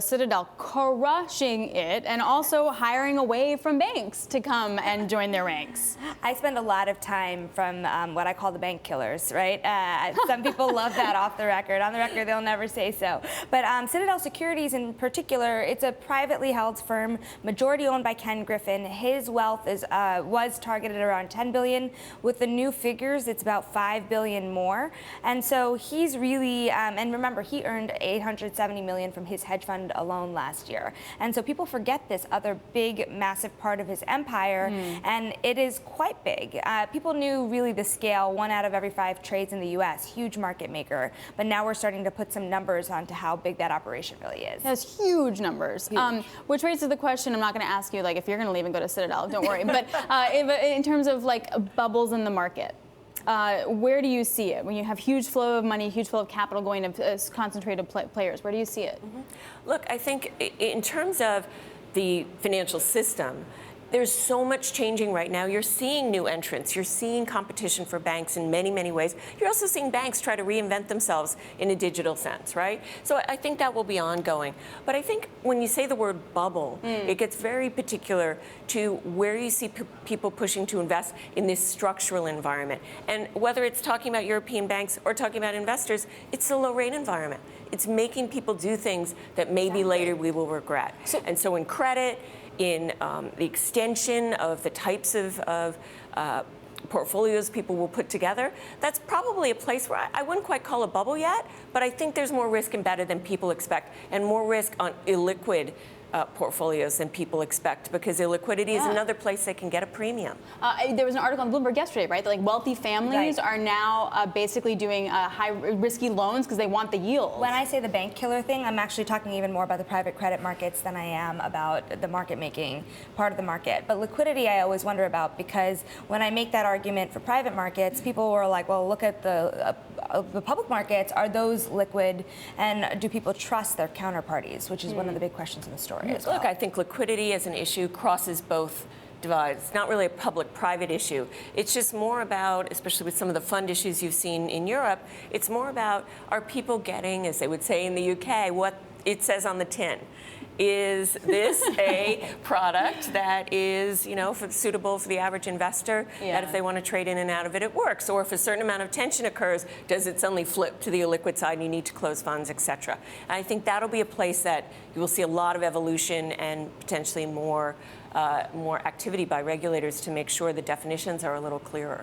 Citadel crushing it and also hiring away from banks to come and join their ranks. I spend a lot of time from what I call the bank killers, right? Some people love that off the record. On the record, they'll never say so. But Citadel Securities in particular, it's a privately held firm, majority owned by Ken Griffin. His wealth was targeted around $10 billion. With the new figures, it's about $5 billion more. And so he's really, and remember, he earned $870 million from his hedge fund alone last year. And so people forget this other big, massive part of his empire, and it is quite big. People knew really the scale, 1 out of every 5 trades in the U.S., huge market maker. But now we're starting to put some numbers onto how big that operation really is. That's huge numbers. Huge. Which raises the question, I'm not going to ask you, like, if you're going to leave and go to Citadel, don't worry. But in terms of, like, bubbles in the market, where do you see it? When you have huge flow of money, huge flow of capital going to concentrated players, where do you see it? Look, I think in terms of the financial system, there's so much changing right now. You're seeing new entrants. You're seeing competition for banks in many, many ways. You're also seeing banks try to reinvent themselves in a digital sense, right? So I think that will be ongoing. But I think when you say the word bubble, it gets very particular to where you see people pushing to invest in this structural environment. And whether it's talking about European banks or talking about investors, it's a low-rate environment. It's making people do things that maybe later we will regret. And so in credit, in the extension of the types of portfolios people will put together, that's probably a place where I wouldn't quite call a bubble yet, but I think there's more risk embedded than people expect, and more risk on illiquid portfolios than people expect, because illiquidity is another place they can get a premium. There was an article on Bloomberg yesterday, right? That, like, wealthy families are now basically doing high risky loans because they want the yield. When I say the bank killer thing, I'm actually talking even more about the private credit markets than I am about the market making part of the market. But liquidity I always wonder about, because when I make that argument for private markets, people were like, well, look at the public markets. Are those liquid, and do people trust their counterparties, which is one of the big questions in the story. Look, I think liquidity as an issue crosses both divides. It's not really a public-private issue. It's just more about, especially with some of the fund issues you've seen in Europe, it's more about, are people getting, as they would say in the UK, what it says on the tin? Is this a product that is, suitable for the average investor, that if they want to trade in and out of it, it works? Or if a certain amount of tension occurs, does it suddenly flip to the illiquid side and you need to close funds, et cetera? And I think that'll be a place that you will see a lot of evolution and potentially more activity by regulators to make sure the definitions are a little clearer.